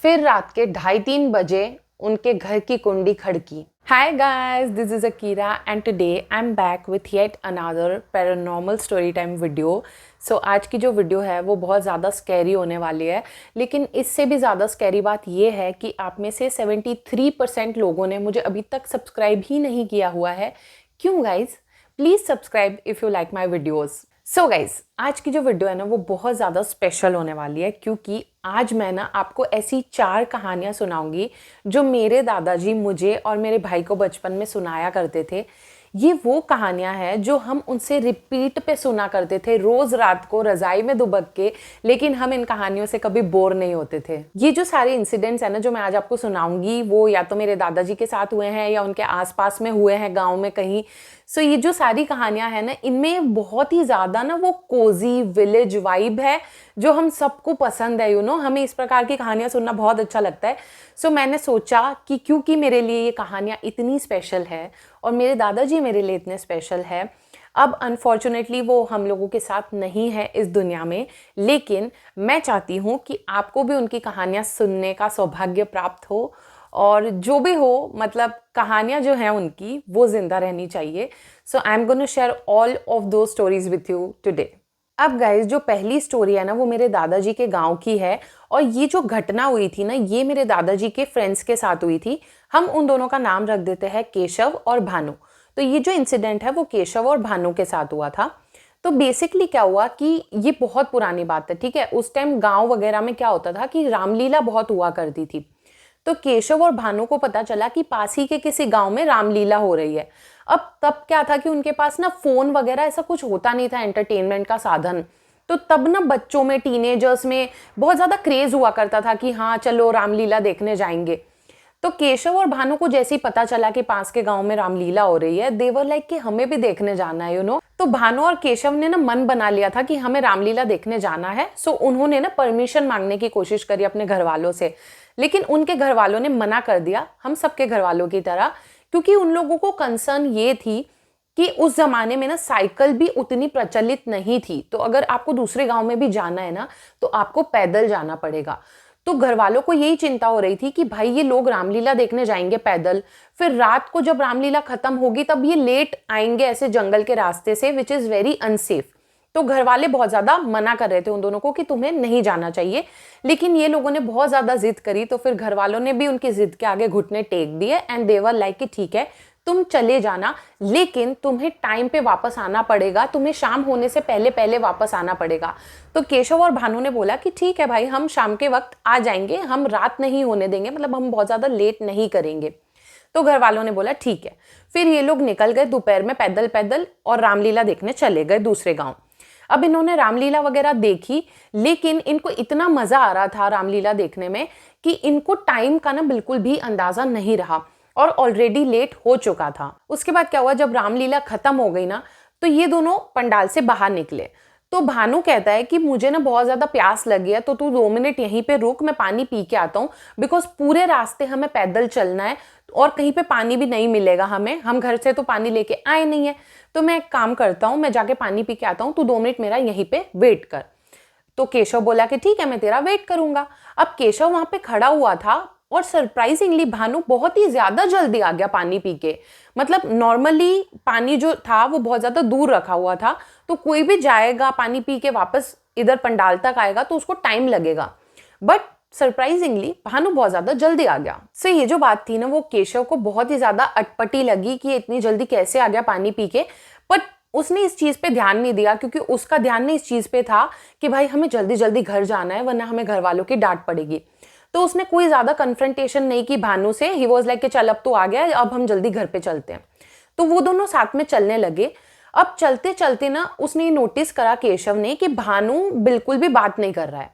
फिर रात के 2:30 बजे उनके घर की कुंडी खड़की। Hi guys, this is Akira and today I'm back with yet another paranormal story time video. So आज की जो वीडियो है वो बहुत ज़्यादा स्कैरी होने वाली है, लेकिन इससे भी ज़्यादा स्कैरी बात ये है कि आप में से 73% लोगों ने मुझे अभी तक सब्सक्राइब ही नहीं किया हुआ है। क्यों guys? Please subscribe if you like my videos. So guys, आज की जो वीडियो है ना वो बहुत ज़्यादा स्पेशल होने वाली है, क्योंकि आज मैं ना आपको ऐसी 4 कहानियाँ सुनाऊंगी जो मेरे दादाजी मुझे और मेरे भाई को बचपन में सुनाया करते थे। ये वो कहानियाँ हैं जो हम उनसे रिपीट पे सुना करते थे रोज़ रात को रज़ाई में दुबक के, लेकिन हम इन कहानियों से कभी बोर नहीं होते थे। ये जो सारे इंसिडेंट्स हैं ना जो मैं आज आपको सुनाऊंगी, वो या तो मेरे दादाजी के साथ हुए हैं या उनके आसपास में हुए हैं, गाँव में कहीं। सो ये जो सारी कहानियां हैं ना, इनमें बहुत ही ज़्यादा ना वो कोजी विलेज वाइब है जो हम सबको पसंद है। हमें इस प्रकार की कहानियां सुनना बहुत अच्छा लगता है। सो मैंने सोचा कि क्योंकि मेरे लिए ये कहानियां इतनी स्पेशल है और मेरे दादाजी मेरे लिए इतने स्पेशल है, अब अनफॉर्चुनेटली वो हम लोगों के साथ नहीं है इस दुनिया में, लेकिन मैं चाहती हूँ कि आपको भी उनकी कहानियाँ सुनने का सौभाग्य प्राप्त हो, और जो भी हो, मतलब कहानियाँ जो हैं उनकी वो जिंदा रहनी चाहिए। So I am gonna share all of दो स्टोरीज विथ यू टुडे। अब गाइज, जो पहली स्टोरी है ना वो मेरे दादाजी के गांव की है, और ये जो घटना हुई थी ना ये मेरे दादाजी के फ्रेंड्स के साथ हुई थी। हम उन दोनों का नाम रख देते हैं केशव और भानु। तो ये जो इंसिडेंट है वो केशव और भानु के साथ हुआ था। तो बेसिकली क्या हुआ कि ये बहुत पुरानी बात है, ठीक है। उस टाइम गाँव वगैरह में क्या होता था कि रामलीला बहुत हुआ करती थी। तो केशव और भानु को पता चला कि पास ही के किसी गांव में रामलीला हो रही है। अब तब क्या था कि उनके पास ना फोन वगैरह ऐसा कुछ होता नहीं था, एंटरटेनमेंट का साधन। तो तब ना बच्चों में, टीनेजर्स में बहुत ज्यादा क्रेज हुआ करता था कि हाँ चलो रामलीला देखने जाएंगे। तो केशव और भानु को जैसे ही पता चला कि पास के गांव में रामलीला हो रही है, देवर लाइक कि हमें भी देखने जाना है। तो भानु और केशव ने ना मन बना लिया था कि हमें रामलीला देखने जाना है। सो उन्होंने ना परमिशन मांगने की कोशिश करी अपने घर वालों से, लेकिन उनके घर वालों ने मना कर दिया, हम सबके घर वालों की तरह, क्योंकि उन लोगों को कंसर्न ये थी कि उस जमाने में ना साइकिल भी उतनी प्रचलित नहीं थी। तो अगर आपको दूसरे गांव में भी जाना है ना तो आपको पैदल जाना पड़ेगा। तो घर वालों को यही चिंता हो रही थी कि भाई ये लोग रामलीला देखने जाएंगे पैदल, फिर रात को जब रामलीला खत्म होगी तब ये लेट आएंगे ऐसे जंगल के रास्ते से, विच इज वेरी अनसेफ। तो घर वाले बहुत ज्यादा मना कर रहे थे उन दोनों को कि तुम्हें नहीं जाना चाहिए, लेकिन ये लोगों ने बहुत ज्यादा जिद करी। तो फिर घर वालों ने भी उनकी जिद के आगे घुटने टेक दिए एंड दे वर लाइक कि ठीक है तुम चले जाना, लेकिन तुम्हें टाइम पे वापस आना पड़ेगा, तुम्हें शाम होने से पहले पहले वापस आना पड़ेगा। तो केशव और भानु ने बोला कि ठीक है भाई, हम शाम के वक्त आ जाएंगे, हम रात नहीं होने देंगे, मतलब हम बहुत ज्यादा लेट नहीं करेंगे। तो घर वालों ने बोला ठीक है। फिर ये लोग निकल गए दोपहर में पैदल पैदल और रामलीला देखने चले गए दूसरे गांव। अब इन्होंने रामलीला वगैरह देखी, लेकिन इनको इतना मजा आ रहा था रामलीला देखने में कि इनको टाइम का ना बिल्कुल भी अंदाजा नहीं रहा और ऑलरेडी लेट हो चुका था। उसके बाद क्या हुआ, जब रामलीला खत्म हो गई ना तो ये दोनों पंडाल से बाहर निकले। तो भानु कहता है कि मुझे ना बहुत ज्यादा प्यास लगी है, तो तू 2 मिनट यहीं पे रुक, मैं पानी पी के आता हूँ, बिकॉज पूरे रास्ते हमें पैदल चलना है और कहीं पे पानी भी नहीं मिलेगा हमें, हम घर से तो पानी लेके आए नहीं है। तो मैं एक काम करता हूँ, मैं जाके पानी पी के आता हूँ, तू 2 मिनट मेरा यहीं पे वेट कर। तो केशव बोला कि ठीक है मैं तेरा वेट करूंगा। अब केशव वहां पे खड़ा हुआ था और सरप्राइजिंगली भानु बहुत ही ज्यादा जल्दी आ गया पानी पी के। मतलब नॉर्मली पानी जो था वो बहुत ज्यादा दूर रखा हुआ था, तो कोई भी जाएगा पानी पी के वापस इधर पंडाल तक आएगा तो उसको टाइम लगेगा, बट सरप्राइजिंगली भानु बहुत ज्यादा जल्दी आ गया। सो ये जो बात थी ना वो केशव को बहुत ही ज्यादा अटपटी लगी कि इतनी जल्दी कैसे आ गया पानी पी के, बट उसने इस चीज पे ध्यान नहीं दिया, क्योंकि उसका ध्यान नहीं इस चीज पे था कि भाई हमें जल्दी जल्दी घर जाना है वरना हमें घर वालों की डांट पड़ेगी। तो उसने कोई ज्यादा कन्फ्रंटेशन नहीं की भानु से। ही वॉज लाइक कि चल अब तो आ गया, अब हम जल्दी घर पे चलते हैं। तो वो दोनों साथ में चलने लगे। अब चलते चलते ना उसने नोटिस करा केशव ने कि भानु बिल्कुल भी बात नहीं कर रहा है,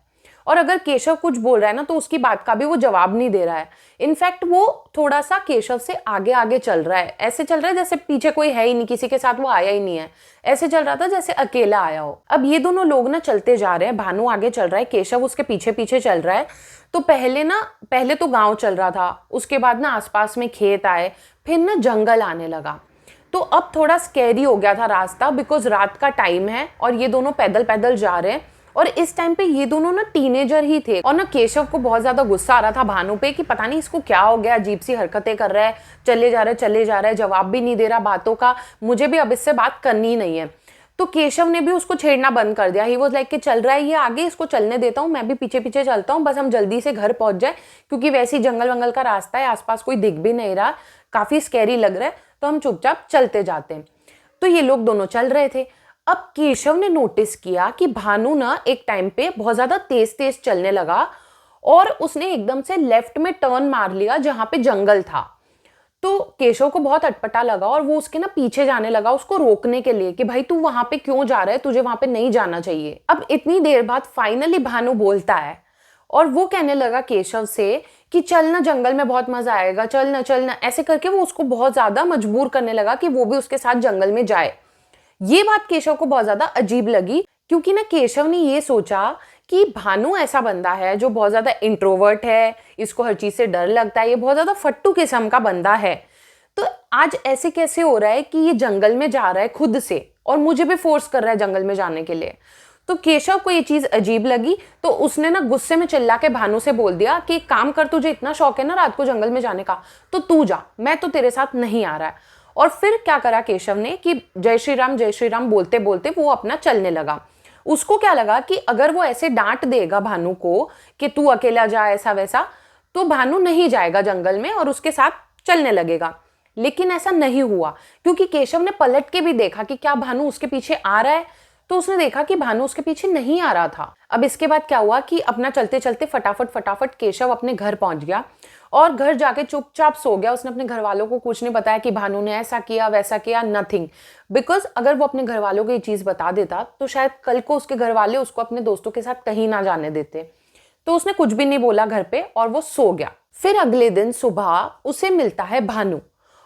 और अगर केशव कुछ बोल रहा है ना तो उसकी बात का भी वो जवाब नहीं दे रहा है। इनफैक्ट वो थोड़ा सा केशव से आगे आगे चल रहा है, ऐसे चल रहा है जैसे पीछे कोई है ही नहीं, किसी के साथ वो आया ही नहीं है, ऐसे चल रहा था जैसे अकेला आया हो। अब ये दोनों लोग ना चलते जा रहे हैं, भानु आगे चल रहा है, केशव उसके पीछे पीछे चल रहा है। तो पहले तो गांव चल रहा था, उसके बाद ना आसपास में खेत आए, फिर ना जंगल आने लगा। तो अब थोड़ा स्कैरी हो गया था रास्ता, बिकॉज रात का टाइम है और ये दोनों पैदल पैदल जा रहे हैं और इस टाइम पे ये दोनों ना टीनेजर ही थे और ना केशव को बहुत ज्यादा गुस्सा आ रहा था भानु पे कि पता नहीं इसको क्या हो गया, अजीब सी हरकतें कर रहा है, चले जा रहा है, जवाब भी नहीं दे रहा बातों का, मुझे भी अब इससे बात करनी नहीं है। तो केशव ने भी उसको छेड़ना बंद कर दिया। ही वाज लाइक कि चल रहा है ये आगे, इसको चलने देता हूँ, मैं भी पीछे पीछे चलता हूँ, बस हम जल्दी से घर पहुंच जाए, क्योंकि वैसे ही जंगल वंगल का रास्ता है, आसपास कोई दिख भी नहीं रहा, काफी स्कैरी लग रहा है, तो हम चुपचाप चलते जाते हैं। तो ये लोग दोनों चल रहे थे। अब केशव ने नोटिस किया कि भानु ना एक टाइम पे बहुत ज्यादा तेज तेज चलने लगा और उसने एकदम से लेफ्ट में टर्न मार लिया जहां पे जंगल था। तो केशव को बहुत अटपटा लगा और वो उसके ना पीछे जाने लगा उसको रोकने के लिए कि भाई तू वहां पे क्यों जा रहा है, तुझे वहां पे नहीं जाना चाहिए। अब इतनी देर बाद फाइनली भानु बोलता है और वो कहने लगा केशव से कि चल ना, जंगल में बहुत मजा आएगा, चल ना, ऐसे करके वो उसको बहुत ज्यादा मजबूर करने लगा कि वो भी उसके साथ जंगल में जाए। ये बात केशव को बहुत ज्यादा अजीब लगी, क्योंकि ना केशव ने ये सोचा कि भानु ऐसा बंदा है जो बहुत ज्यादा इंट्रोवर्ट है, इसको हर चीज से डर लगता है, ये बहुत ज्यादा फट्टू किस्म का बंदा है, तो आज ऐसे कैसे हो रहा है कि ये जंगल में जा रहा है खुद से और मुझे भी फोर्स कर रहा है जंगल में जाने के लिए। तो केशव को ये चीज अजीब लगी, तो उसने ना गुस्से में चिल्ला के भानु से बोल दिया कि एक काम कर, तुझे इतना शौक है ना रात को जंगल में जाने का, तो तू जा, मैं तो तेरे साथ नहीं आ रहा है। और फिर क्या करा केशव ने कि जय श्री राम बोलते बोलते वो अपना चलने लगा। उसको क्या लगा कि अगर वो ऐसे डांट देगा भानु को कि तू अकेला जा ऐसा वैसा, तो भानु नहीं जाएगा जंगल में और उसके साथ चलने लगेगा। लेकिन ऐसा नहीं हुआ, क्योंकि केशव ने पलट के भी देखा कि क्या भानु उसके पीछे आ रहा है, तो उसने देखा कि भानु उसके पीछे नहीं आ रहा था। अब इसके बाद क्या हुआ कि अपना चलते चलते फटाफट केशव अपने घर पहुंच गया और घर जाके चुपचाप सो गया। उसने अपने घर वालों को कुछ नहीं बताया कि भानु ने ऐसा किया वैसा किया, नथिंग। बिकॉज अगर वो अपने घर वालों को ये चीज बता देता तो शायद कल को उसके घर वाले उसको अपने दोस्तों के साथ कहीं ना जाने देते। तो उसने कुछ भी नहीं बोला घर पे और वो सो गया। फिर अगले दिन सुबह उसे मिलता है भानु,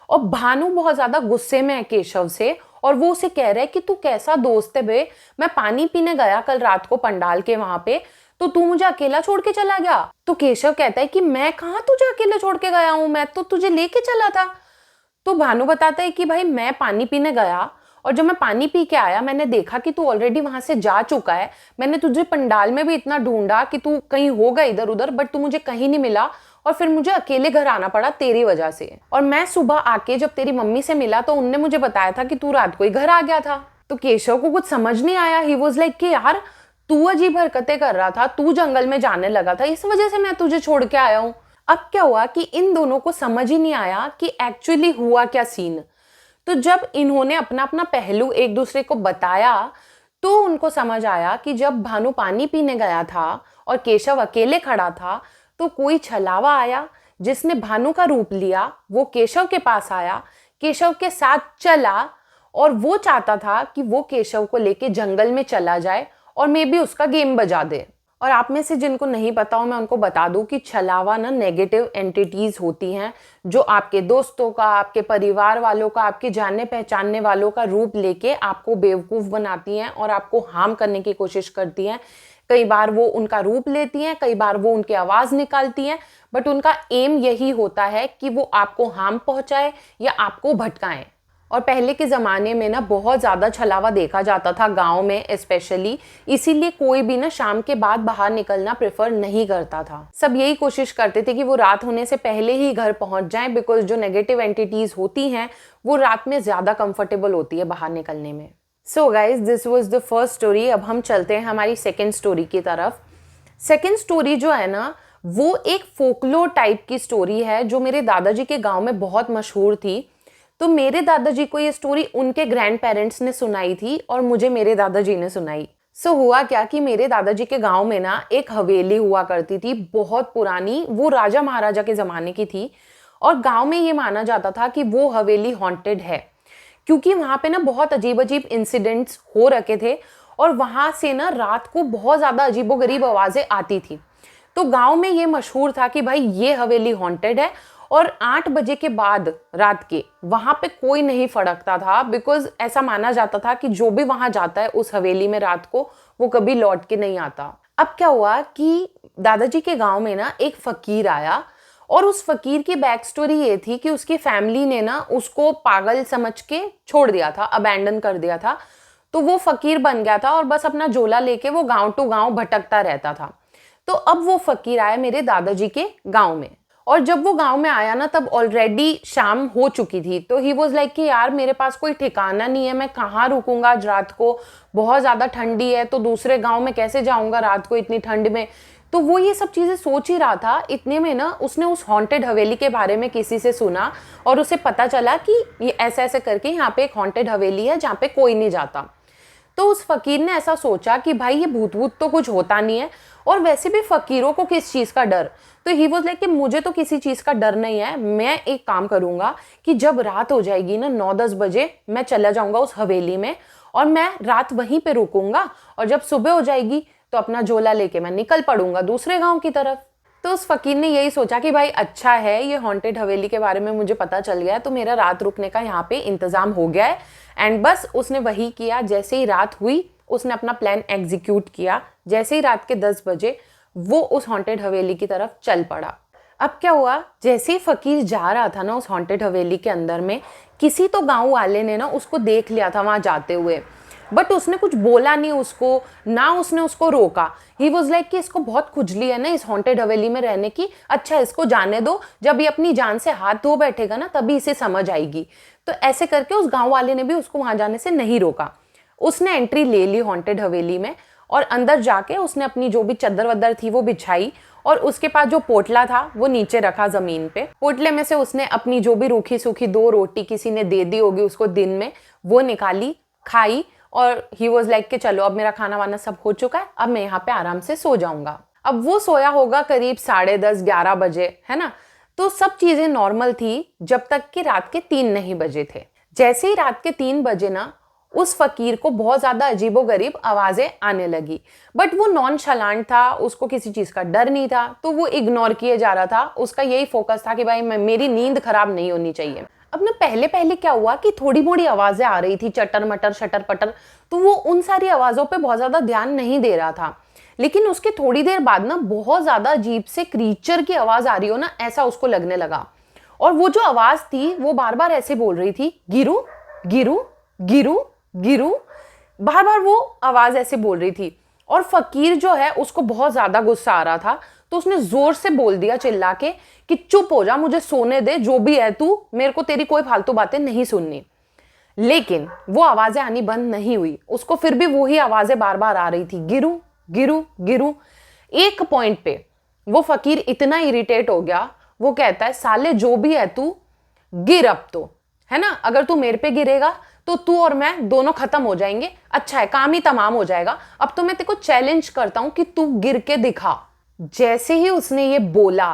और भानु बहुत ज्यादा गुस्से में है केशव से और वो उसे कह रहा है कि तू कैसा दोस्त है बे, मैं पानी पीने गया कल रात को पंडाल के वहां पे, तो तू मुझे अकेला छोड़ के चला गया। तो केशव कहता है कि मैं कहाँ तुझे अकेला छोड़ के गया हूं, मैं तो तुझे लेके चला था। तो भानु बताता है कि भाई मैं पानी पीने गया और जब मैं पानी पी के आया मैंने देखा कि तू ऑलरेडी वहां से जा चुका है, मैंने तुझे पंडाल में भी इतना ढूंढा कि तू कहीं होगा इधर उधर, बट तू मुझे कहीं नहीं मिला और फिर मुझे अकेले घर आना पड़ा तेरी वजह से। और मैं सुबह आके जब तेरी मम्मी से मिला तो उनने मुझे बताया था कि तू रात को ही घर आ गया था। तो केशव को कुछ समझ नहीं आया। ही वॉज लाइक कि यार तू अजीब हरकतें कर रहा था, तू जंगल में जाने लगा था, इस वजह से मैं तुझे छोड़ के आया हूँ। अब क्या हुआ कि इन दोनों को समझ ही नहीं आया कि एक्चुअली हुआ क्या सीन। तो जब इन्होंने अपना अपना पहलू एक दूसरे को बताया तो उनको समझ आया कि जब भानु पानी पीने गया था और केशव अकेले खड़ा था तो कोई छलावा आया जिसने भानु का रूप लिया, वो केशव के पास आया, केशव के साथ चला और वो चाहता था कि वो केशव को लेके जंगल में चला जाए और मे बी उसका गेम बजा दे। और आप में से जिनको नहीं पता हो मैं उनको बता दूं कि छलावा ना नेगेटिव एंटिटीज होती हैं जो आपके दोस्तों का, आपके परिवार वालों का, आपके जानने पहचानने वालों का रूप लेके आपको बेवकूफ बनाती हैं और आपको हार्म करने की कोशिश करती हैं। कई बार वो उनका रूप लेती हैं, कई बार वो उनकी आवाज निकालती हैं, बट उनका एम यही होता है कि वो आपको हार्म पहुंचाए या आपको भटकाएं। और पहले के ज़माने में ना बहुत ज़्यादा छलावा देखा जाता था गांव में स्पेशली, इसीलिए कोई भी ना शाम के बाद बाहर निकलना प्रेफर नहीं करता था। सब यही कोशिश करते थे कि वो रात होने से पहले ही घर पहुंच जाएं, बिकॉज जो नेगेटिव एंटिटीज होती हैं वो रात में ज़्यादा कंफर्टेबल होती है बाहर निकलने में। So guys this was the first story. अब हम चलते हैं हमारी सेकेंड स्टोरी की तरफ। सेकेंड स्टोरी जो है ना वो एक फोकलोर टाइप की स्टोरी है जो मेरे दादाजी के गाँव में बहुत मशहूर थी। तो मेरे दादाजी को ये स्टोरी उनके ग्रैंड पेरेंट्स ने सुनाई थी और मुझे मेरे दादाजी ने सुनाई। सो हुआ क्या कि मेरे दादाजी के गांव में ना एक हवेली हुआ करती थी, बहुत पुरानी, वो राजा महाराजा के ज़माने की थी। और गांव में ये माना जाता था कि वो हवेली हॉन्टेड है, क्योंकि वहाँ पे ना बहुत अजीब अजीब इंसिडेंट्स हो रखे थे और वहाँ से ना रात को बहुत ज़्यादा अजीबोगरीब आवाज़ें आती थी। तो गाँव में ये मशहूर था कि भाई ये हवेली हॉन्टेड है और 8 बजे के बाद रात के वहां पे कोई नहीं फड़कता था, बिकॉज ऐसा माना जाता था कि जो भी वहां जाता है उस हवेली में रात को वो कभी लौट के नहीं आता। अब क्या हुआ कि दादाजी के गांव में ना एक फकीर आया और उस फकीर की बैक स्टोरी ये थी कि उसकी फैमिली ने ना उसको पागल समझ के छोड़ दिया था, अबैंडन कर दिया था। तो वो फकीर बन गया था और बस अपना झोला लेके वो गांव टू गांव भटकता रहता था। तो अब वो फकीर आया मेरे दादाजी के गांव में, और जब वो गांव में आया ना तब ऑलरेडी शाम हो चुकी थी। तो ही वॉज लाइक कि यार मेरे पास कोई ठिकाना नहीं है, मैं कहाँ रुकूंगा आज रात को, बहुत ज़्यादा ठंडी है, तो दूसरे गांव में कैसे जाऊंगा रात को इतनी ठंड में। तो वो ये सब चीज़ें सोच ही रहा था। इतने में ना उसने उस हॉन्टेड हवेली के बारे में किसी से सुना और उसे पता चला कि ये ऐसे ऐसे करके यहाँ पे एक हॉन्टेड हवेली है जहाँ पे कोई नहीं जाता। तो उस फकीर ने ऐसा सोचा कि भाई ये भूत भूत तो कुछ होता नहीं है, और वैसे भी फकीरों को किस चीज़ का डर। तो ही वॉज लाइक कि मुझे तो किसी चीज़ का डर नहीं है, मैं एक काम करूँगा कि जब रात हो जाएगी ना 9-10 बजे मैं चला जाऊँगा उस हवेली में और मैं रात वहीं पे रुकूंगा, और जब सुबह हो जाएगी तो अपना झोला लेके मैं निकल पड़ूंगा दूसरे गाँव की तरफ। तो उस फकीर ने यही सोचा कि भाई अच्छा है, ये हॉन्टेड हवेली के बारे में मुझे पता चल गया है, तो मेरा रात रुकने का यहाँ पे इंतज़ाम हो गया है। एंड बस उसने वही किया। जैसे ही रात हुई उसने अपना प्लान एग्जीक्यूट किया। जैसे ही रात के 10 बजे वो उस हॉन्टेड हवेली की तरफ चल पड़ा। अब क्या हुआ, जैसे ही फकीर जा रहा था ना उस हॉन्टेड हवेली के अंदर में, किसी तो गाँव वाले ने ना उसको देख लिया था वहाँ जाते हुए, बट उसने कुछ बोला नहीं उसको, ना उसने उसको रोका। ही वॉज लाइक कि इसको बहुत खुजली है ना इस हॉन्टेड हवेली में रहने की, अच्छा इसको जाने दो, जब ये अपनी जान से हाथ धो बैठेगा ना तभी इसे समझ आएगी। तो ऐसे करके उस गांव वाले ने भी उसको वहां जाने से नहीं रोका। उसने एंट्री ले ली हॉन्टेड हवेली में, और अंदर जाके उसने अपनी जो भी चद्दर वद्दर थी वो बिछाई, और उसके पास जो पोटला था वो नीचे रखा जमीन पे। पोटले में से उसने अपनी जो भी रूखी सूखी 2 रोटी किसी ने दे दी होगी उसको दिन में, वो निकाली, खाई, और ही वॉज लाइक कि चलो अब मेरा खाना वाना सब हो चुका है, अब मैं यहाँ पे आराम से सो जाऊंगा। अब वो सोया होगा करीब 10:30-11 बजे, है ना। तो सब चीजें नॉर्मल थी जब तक कि रात के 3 नहीं बजे थे। जैसे ही रात के 3 बजे ना उस फकीर को बहुत ज्यादा अजीबोगरीब आवाजें आने लगी, बट वो नॉनशलांट था, उसको किसी चीज का डर नहीं था, तो वो इग्नोर किए जा रहा था। उसका यही फोकस था कि भाई मेरी नींद खराब नहीं होनी चाहिए। अब ना पहले पहले क्या हुआ कि थोड़ी मोड़ी आवाजें आ रही थी, चटर मटर शटर पटर, तो वो उन सारी आवाजों पे बहुत ज्यादा ध्यान नहीं दे रहा था। लेकिन उसके थोड़ी देर बाद ना बहुत ज्यादा अजीब से क्रीचर की आवाज आ रही हो ना ऐसा उसको लगने लगा। और वो जो आवाज थी वो बार बार ऐसे बोल रही थी, गिरू गिरू गिरू गिरू, बार बार वो आवाज ऐसे बोल रही थी। और फकीर जो है उसको बहुत ज्यादा गुस्सा आ रहा था, तो उसने जोर से बोल दिया चिल्ला के कि चुप हो जा, मुझे सोने दे, जो भी है तू, मेरे को तेरी कोई फालतू बातें नहीं सुननी। लेकिन वो आवाजें आनी बंद नहीं हुई, उसको फिर भी वही आवाजें बार बार आ रही थी, गिरू गिरू गिरू। एक पॉइंट पे वो फकीर इतना इरिटेट हो गया, वो कहता है साले जो भी है तू गिर अब तो, है ना, अगर तू मेरे पे गिरेगा तो तू और मैं दोनों खत्म हो जाएंगे, अच्छा है काम ही तमाम हो जाएगा, अब तो मैं तेरे को चैलेंज करता हूं कि तू गिर के दिखा। जैसे ही उसने ये बोला,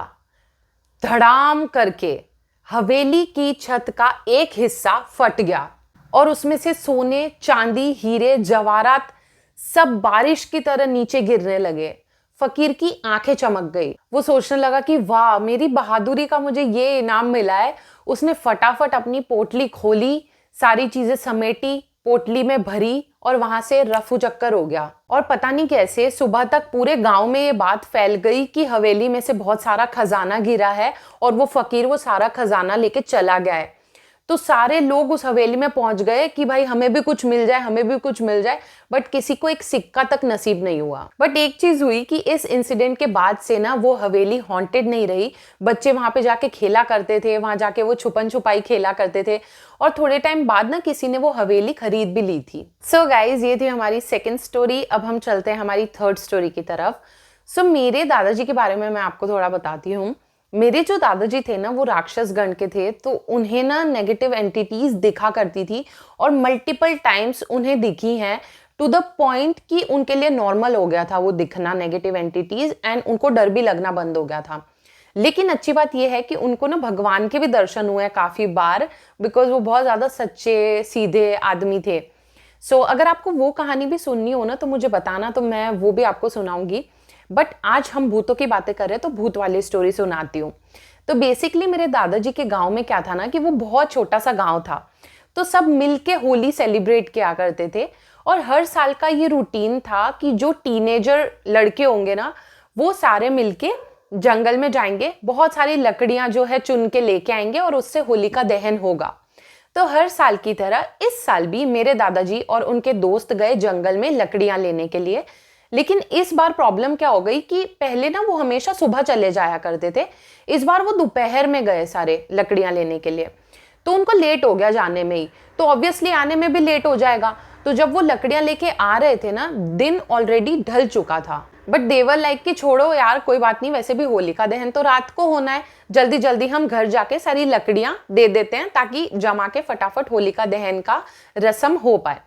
धड़ाम करके हवेली की छत का एक हिस्सा फट गया और उसमें से सोने चांदी हीरे जवाहरात सब बारिश की तरह नीचे गिरने लगे। फकीर की आंखें चमक गई, वो सोचने लगा कि वाह मेरी बहादुरी का मुझे ये इनाम मिला है। उसने फटाफट अपनी पोटली खोली, सारी चीजें समेटी, पोटली में भरी और वहां से रफू चक्कर हो गया। और पता नहीं कैसे सुबह तक पूरे गांव में ये बात फैल गई कि हवेली में से बहुत सारा खजाना गिरा है और वो फकीर वो सारा खजाना लेके चला गया है। तो सारे लोग उस हवेली में पहुंच गए कि भाई हमें भी कुछ मिल जाए, हमें भी कुछ मिल जाए, बट किसी को एक सिक्का तक नसीब नहीं हुआ। बट एक चीज हुई कि इस इंसिडेंट के बाद से ना वो हवेली हॉन्टेड नहीं रही। बच्चे वहां पे जाके खेला करते थे, वहां जाके वो छुपन छुपाई खेला करते थे, और थोड़े टाइम बाद ना किसी ने वो हवेली खरीद भी ली थी। सो गाइज ये थी हमारी सेकेंड स्टोरी। अब हम चलते हैं हमारी थर्ड स्टोरी की तरफ। सो मेरे दादाजी के बारे में मैं आपको थोड़ा बताती हूँ। मेरे जो दादाजी थे ना वो राक्षस गण के थे, तो उन्हें ना नेगेटिव एंटिटीज दिखा करती थी और मल्टीपल टाइम्स उन्हें दिखी हैं, टू द पॉइंट कि उनके लिए नॉर्मल हो गया था वो दिखना नेगेटिव एंटिटीज, एंड उनको डर भी लगना बंद हो गया था। लेकिन अच्छी बात यह है कि उनको ना भगवान के भी दर्शन हुए काफी बार, बिकॉज वो बहुत ज्यादा सच्चे सीधे आदमी थे। सो अगर आपको वो कहानी भी सुननी हो ना तो मुझे बताना, तो मैं वो भी आपको सुनाऊंगी। बट आज हम भूतों की बातें कर रहे हैं तो भूत वाली स्टोरी सुनाती हूँ। तो बेसिकली मेरे दादाजी के गांव में क्या था ना कि वो बहुत छोटा सा गांव था, तो सब मिलके होली सेलिब्रेट किया करते थे। और हर साल का ये रूटीन था कि जो टीनेजर लड़के होंगे ना वो सारे मिलके जंगल में जाएंगे, बहुत सारी लकड़ियां जो है चुन के लेके आएंगे और उससे होली का दहन होगा। तो हर साल की तरह इस साल भी मेरे दादाजी और उनके दोस्त गए जंगल में लकड़ियां लेने के लिए। लेकिन इस बार प्रॉब्लम क्या हो गई कि पहले ना वो हमेशा सुबह चले जाया करते थे, इस बार वो दोपहर में गए सारे लकड़ियां लेने के लिए। तो उनको लेट हो गया जाने में ही, तो ऑब्वियसली आने में भी लेट हो जाएगा। तो जब वो लकड़ियां लेके आ रहे थे ना, दिन ऑलरेडी ढल चुका था। बट देवर लाइक कि छोड़ो यार, कोई बात नहीं, वैसे भी होलिका दहन तो रात को होना है, जल्दी जल्दी हम घर जाके सारी लकड़ियां दे देते हैं ताकि जमा के फटाफट होलिका दहन का रस्म हो पाए।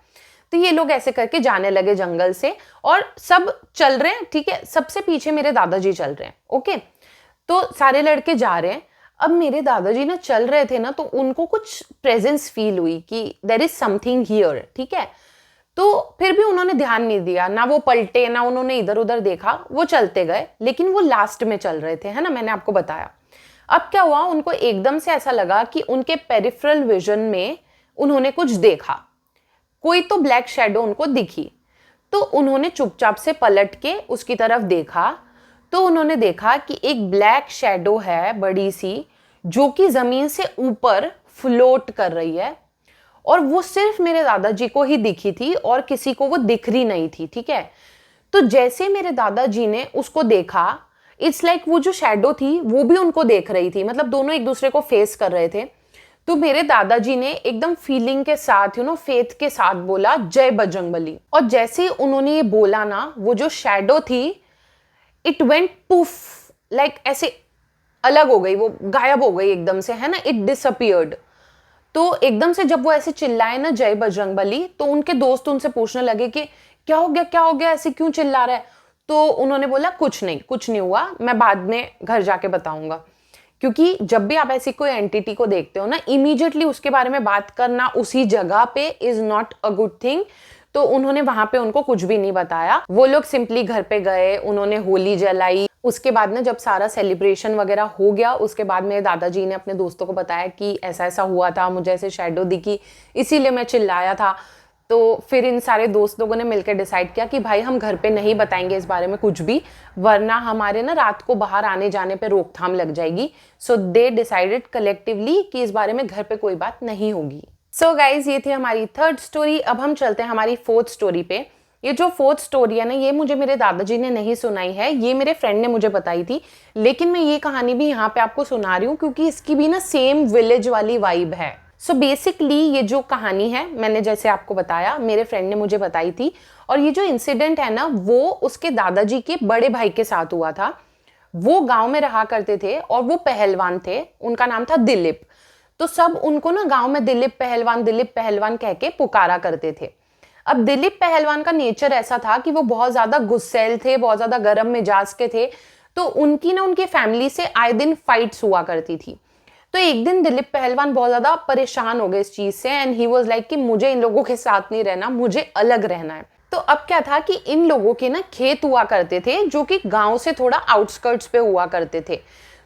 तो ये लोग ऐसे करके जाने लगे जंगल से और सब चल रहे हैं, ठीक है। सबसे पीछे मेरे दादाजी चल रहे हैं, ओके। तो सारे लड़के जा रहे हैं। अब मेरे दादाजी ना चल रहे थे ना, तो उनको कुछ प्रेजेंस फील हुई कि देयर इज समथिंग हियर, ठीक है। तो फिर भी उन्होंने ध्यान नहीं दिया, ना वो पलटे, ना उन्होंने इधर उधर देखा, वो चलते गए। लेकिन वो लास्ट में चल रहे थे, है ना, मैंने आपको बताया। अब क्या हुआ, उनको एकदम से ऐसा लगा कि उनके पेरिफेरल विजन में उन्होंने कुछ देखा, कोई तो ब्लैक शैडो उनको दिखी। तो उन्होंने चुपचाप से पलट के उसकी तरफ देखा। तो उन्होंने देखा कि एक ब्लैक शैडो है बड़ी सी, जो कि जमीन से ऊपर फ्लोट कर रही है। और वो सिर्फ मेरे दादाजी को ही दिखी थी और किसी को वो दिख रही नहीं थी, ठीक है। तो जैसे मेरे दादाजी ने उसको देखा, इट्स लाइक वो जो शैडो थी वो भी उनको देख रही थी, मतलब दोनों एक दूसरे को फेस कर रहे थे। तो मेरे दादाजी ने एकदम फीलिंग के साथ, फेथ के साथ बोला, जय बजरंगबली। और जैसे ही उन्होंने ये बोला ना, वो जो शैडो थी, इट वेंट पुफ, लाइक ऐसे अलग हो गई, वो गायब हो गई एकदम से, है ना, इट डिसअपियर्ड। तो एकदम से जब वो ऐसे चिल्लाए ना, जय बजरंगबली, तो उनके दोस्त उनसे पूछने लगे कि क्या हो गया, क्या हो गया, ऐसे क्यों चिल्ला रहा है। तो उन्होंने बोला कुछ नहीं, कुछ नहीं हुआ, मैं बाद में घर जाके बताऊंगा। क्योंकि जब भी आप ऐसी कोई एंटिटी को देखते हो ना, इमीडिएटली उसके बारे में बात करना उसी जगह पे is not a good thing. तो उन्होंने वहां पे उनको कुछ भी नहीं बताया। वो लोग सिंपली घर पे गए, उन्होंने होली जलाई। उसके बाद ना जब सारा सेलिब्रेशन वगैरह हो गया, उसके बाद मेरे दादाजी ने अपने दोस्तों को बताया कि ऐसा ऐसा हुआ था, मुझे ऐसे शैडो दिखी, इसीलिए मैं चिल्लाया था। तो फिर इन सारे दोस्त लोगों ने मिलकर डिसाइड किया कि भाई हम घर पे नहीं बताएंगे इस बारे में कुछ भी, वरना हमारे ना रात को बाहर आने जाने पे रोकथाम लग जाएगी। सो दे डिसाइडेड कलेक्टिवली कि इस बारे में घर पे कोई बात नहीं होगी। सो गाइज, ये थी हमारी थर्ड स्टोरी। अब हम चलते हैं हमारी फोर्थ स्टोरी पे। ये जो फोर्थ स्टोरी है ना, ये मुझे मेरे दादाजी ने नहीं सुनाई है, ये मेरे फ्रेंड ने मुझे बताई थी। लेकिन मैं ये कहानी भी यहाँ पे आपको सुना रही हूँ क्योंकि इसकी भी ना सेम विलेज वाली वाइब है। सो बेसिकली ये जो कहानी है, मैंने जैसे आपको बताया, मेरे फ्रेंड ने मुझे बताई थी। और ये जो इंसिडेंट है ना, वो उसके दादाजी के बड़े भाई के साथ हुआ था। वो गांव में रहा करते थे और वो पहलवान थे, उनका नाम था दिलीप। तो सब उनको ना गांव में दिलीप पहलवान कह के पुकारा करते थे। अब दिलीप पहलवान का नेचर ऐसा था कि वो बहुत ज्यादा गुस्सैल थे, बहुत ज्यादा गर्म मिजाज के थे। तो उनकी फैमिली से आए दिन फाइट्स हुआ करती थी। तो एक दिन दिलीप पहलवान बहुत ज्यादा परेशान हो गए इस चीज से, एंड ही वाज लाइक कि मुझे इन लोगों के साथ नहीं रहना, मुझे अलग रहना है। तो अब क्या था कि इन लोगों के ना खेत हुआ करते थे जो कि गांव से थोड़ा आउटस्कर्ट्स पे हुआ करते थे।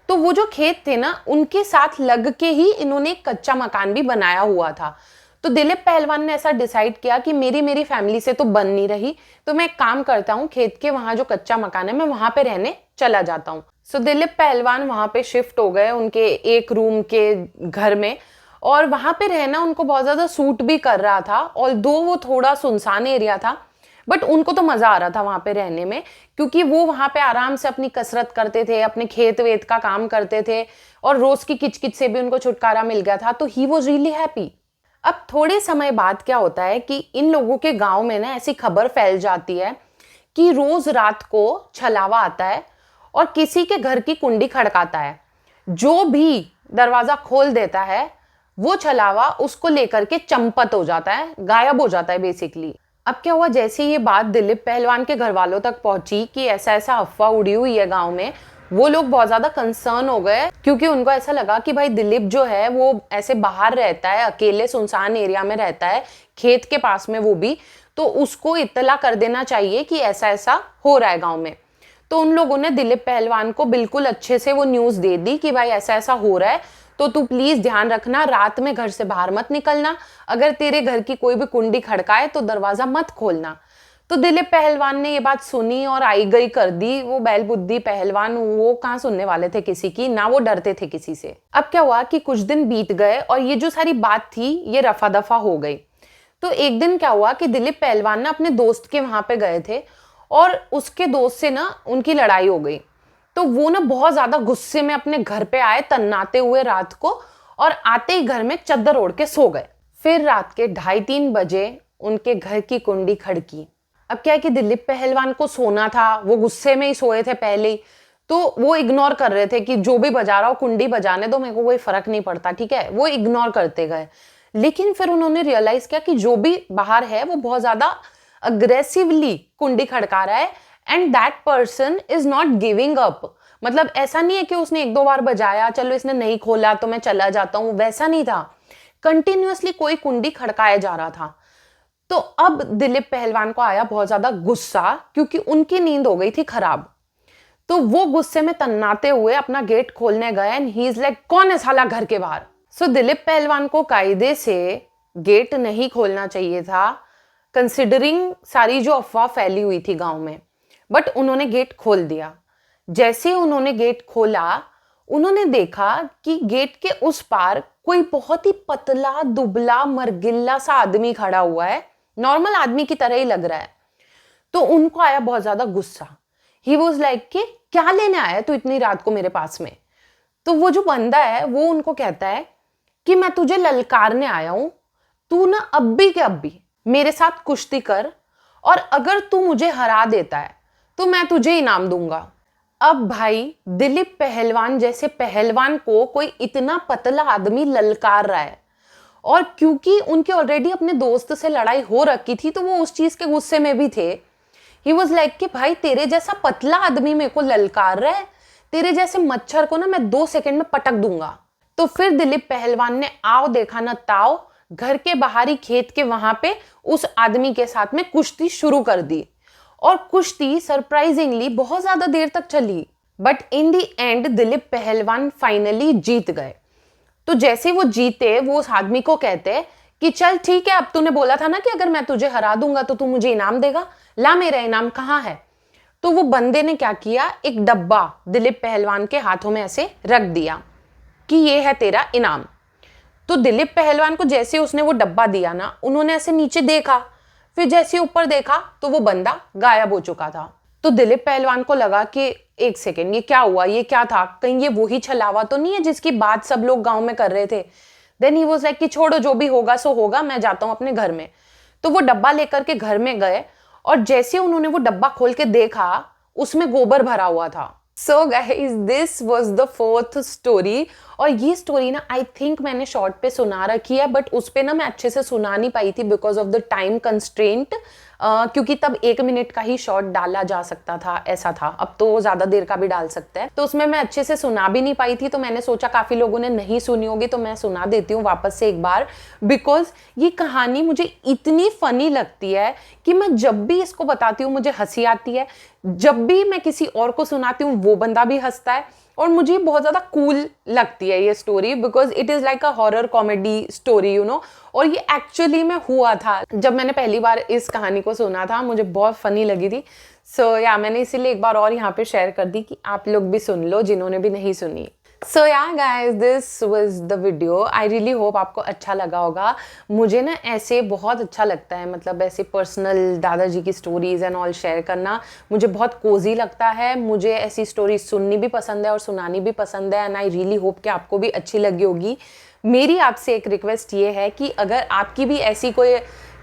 तो वो जो खेत थे ना, उनके साथ लग के ही इन्होंने एक कच्चा मकान भी बनाया हुआ था। तो दिलीप पहलवान ने ऐसा डिसाइड किया कि मेरी फैमिली से तो बन नहीं रही, तो मैं एक काम करता हूँ, खेत के वहां जो कच्चा मकान है मैं वहां पे रहने चला जाता हूँ। सो दिलीप पहलवान वहां पे शिफ्ट हो गए उनके एक रूम के घर में। और वहां पे रहना उनको बहुत ज्यादा सूट भी कर रहा था, ऑल्दो वो थोड़ा सुनसान एरिया था, बट उनको तो मजा आ रहा था वहां पे रहने में, क्योंकि वो वहां पे आराम से अपनी कसरत करते थे, अपने खेत वेत का काम करते थे, और रोज की किचकिच से भी उनको छुटकारा मिल गया था। तो ही वॉज रियली हैप्पी। अब थोड़े समय बाद क्या होता है कि इन लोगों के गांव में ना ऐसी खबर फैल जाती है कि रोज रात को छलावा आता है और किसी के घर की कुंडी खड़काता है। जो भी दरवाजा खोल देता है, वो छलावा उसको लेकर के चंपत हो जाता है, गायब हो जाता है बेसिकली। अब क्या हुआ, जैसे ये बात दिलीप पहलवान के घर वालों तक पहुंची कि ऐसा ऐसा अफवाह उड़ी हुई है गांव में, वो लोग बहुत ज्यादा कंसर्न हो गए, क्योंकि उनको ऐसा लगा कि भाई दिलीप जो है वो ऐसे बाहर रहता है, अकेले सुनसान एरिया में रहता है, खेत के पास में वो भी, तो उसको इत्तला कर देना चाहिए कि ऐसा ऐसा हो रहा है गांव में। तो उन लोगों ने दिलीप पहलवान को बिल्कुल अच्छे से वो न्यूज दे दी कि भाई ऐसा ऐसा हो रहा है, तो तू प्लीज ध्यान रखना, रात में घर से बाहर मत निकलना, अगर तेरे घर की कोई भी कुंडी खड़काए तो दरवाजा मत खोलना। तो दिलीप पहलवान ने ये बात सुनी और आई गई कर दी। वो बैल बुद्धि पहलवान, वो कहाँ सुनने वाले थे किसी की, ना वो डरते थे किसी से। अब क्या हुआ कि कुछ दिन बीत गए और ये जो सारी बात थी ये रफा दफा हो गई। तो एक दिन क्या हुआ कि दिलीप पहलवान ना अपने दोस्त के वहां पे गए थे और उसके दोस्त से ना उनकी लड़ाई हो गई। तो वो ना बहुत ज्यादा गुस्से में अपने घर पे आए तन्नाते हुए रात को, और आते ही घर में चद्दर ओढ़ के सो गए। फिर रात के 2:30-3 बजे उनके घर की कुंडी खड़की। अब क्या है कि दिलीप पहलवान को सोना था, वो गुस्से में ही सोए थे पहले ही, तो वो इग्नोर कर रहे थे कि जो भी बजा रहा हो कुंडी बजाने दो, मेरे को कोई फर्क नहीं पड़ता, ठीक है, वो इग्नोर करते गए। लेकिन फिर उन्होंने रियलाइज किया कि जो भी बाहर है वो बहुत ज्यादा अग्रेसिवली कुंडी खड़का रहा है, and that person is not giving up. मतलब ऐसा नहीं है कि उसने 1-2 बार बजाया, चलो इसने नहीं खोला तो मैं चला जाता हूं, वैसा नहीं था। कंटिन्यूअसली कोई कुंडी खड़काया जा रहा था। तो अब दिलीप पहलवान को आया बहुत ज्यादा गुस्सा, क्योंकि उनकी नींद हो गई थी खराब। तो वो गुस्से में तन्नाते हुए अपना गेट खोलने गए एंड ही इज लाइक, कौन है साला घर के बाहर। सो दिलीप पहलवान को कायदे से गेट नहीं खोलना चाहिए था, कंसिडरिंग सारी जो अफवाह फैली हुई थी गांव में, बट उन्होंने गेट खोल दिया। जैसे ही उन्होंने गेट खोला, उन्होंने देखा कि गेट के उस पार कोई बहुत ही पतला दुबला मरगिल्ला सा आदमी खड़ा हुआ है, नॉर्मल आदमी की तरह ही लग रहा है। तो उनको आया बहुत ज्यादा गुस्सा। ही वॉज लाइक कि क्या लेने आया तू इतनी रात को मेरे पास में। तो वो जो बंदा है वो उनको कहता है कि मैं तुझे ललकारने आया हूं, तू ना अब भी के अब भी मेरे साथ कुश्ती कर, और अगर तू मुझे हरा देता है तो मैं तुझे इनाम दूंगा। अब भाई दिलीप पहलवान जैसे पहलवान को कोई इतना पतला आदमी ललकार रहा है, और क्योंकि उनके ऑलरेडी अपने दोस्त से लड़ाई हो रखी थी तो वो उस चीज के गुस्से में भी थे। ही वॉज लाइक कि भाई तेरे जैसा पतला आदमी मेरे को ललकार रहा है, तेरे जैसे मच्छर को ना मैं 2 सेकंड में पटक दूंगा। तो फिर दिलीप पहलवान ने आओ देखा ना ताओ, घर के बाहरी खेत के वहां पे उस आदमी के साथ में कुश्ती शुरू कर दी। और कुश्ती सरप्राइजिंगली बहुत ज्यादा देर तक चली, but in the and Dilip पहलवान फाइनली जीत गए। तो जैसे वो जीते, वो उस आदमी को कहते कि चल ठीक है, अब तूने बोला था ना कि अगर मैं तुझे हरा दूंगा तो तू मुझे इनाम देगा, ला मेरा इनाम कहाँ है। तो वो बंदे ने क्या किया, एक डब्बा दिलीप पहलवान के हाथों में ऐसे रख दिया कि ये है तेरा इनाम। तो दिलीप पहलवान को जैसे उसने वो डब्बा दिया ना, उन्होंने ऐसे नीचे देखा, फिर जैसे ऊपर देखा तो वो बंदा गायब हो चुका था। तो दिलीप पहलवान को लगा कि एक सेकेंड, ये क्या हुआ, ये क्या था, कहीं ये वही छलावा तो नहीं है जिसकी बात सब लोग गांव में कर रहे थे। देन ही वाज लाइक कि छोड़ो, जो भी होगा सो होगा, मैं जाता हूं अपने घर में। तो वो डब्बा लेकर के घर में गए, और जैसे उन्होंने वो डब्बा खोल के देखा, उसमें गोबर भरा हुआ था। So guys, this was the 4th story. और ये स्टोरी ना आई थिंक मैंने शॉर्ट पे सुना रखी है, बट उस पे ना मैं अच्छे से सुना नहीं पाई थी because of the time constraint, क्योंकि तब 1 मिनट का ही शॉर्ट डाला जा सकता था, ऐसा था। अब तो ज्यादा देर का भी डाल सकता है, तो उसमें मैं अच्छे से सुना भी नहीं पाई थी। तो मैंने सोचा काफी लोगों ने नहीं सुनी होगी, तो मैं सुना देती हूँ वापस से एक बार, बिकॉज ये कहानी मुझे इतनी फनी लगती है कि मैं जब भी इसको बताती हूँ मुझे हंसी आती है, जब भी मैं किसी और को सुनाती हूँ वो बंदा भी हंसता है, और मुझे बहुत ज्यादा कूल लगती है ये story, because it is like a horror comedy story, you know. और ये एक्चुअली में हुआ था, जब मैंने पहली बार इस कहानी को सुना था मुझे बहुत फनी लगी थी। सो या मैंने इसीलिए एक बार और यहाँ पे शेयर कर दी कि आप लोग भी सुन लो जिन्होंने भी नहीं सुनी। सो yeah guys, this was the video. I really hope आपको अच्छा लगा होगा। मुझे ना ऐसे बहुत अच्छा लगता है, मतलब ऐसे पर्सनल दादाजी की स्टोरीज एंड ऑल शेयर करना मुझे बहुत कोजी लगता है। मुझे ऐसी स्टोरीज सुननी भी पसंद है और सुनानी भी पसंद है, एंड आई रियली होप कि आपको भी अच्छी लगी होगी। मेरी आपसे एक रिक्वेस्ट ये है कि अगर आपकी भी ऐसी कोई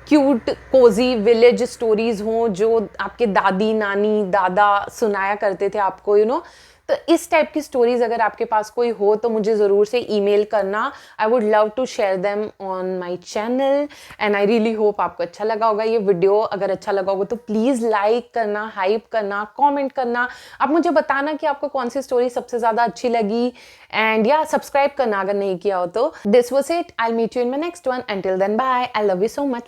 क्यूट कोजी विलेज स्टोरीज हों जो आपके दादी नानी दादा सुनाया करते थे आपको, यू नो, तो इस टाइप की स्टोरीज अगर आपके पास कोई हो तो मुझे ज़रूर से ईमेल करना। I would love to share them on my channel, and I really hope आपको अच्छा लगा होगा ये वीडियो। अगर अच्छा लगा होगा तो प्लीज़ लाइक करना, हाइप करना, कमेंट करना। आप मुझे बताना कि आपको कौन सी स्टोरी सबसे ज़्यादा अच्छी लगी, एंड या सब्सक्राइब करना अगर नहीं किया हो तो। This was it, I meet you in my next one. Until then bye, I love you so much.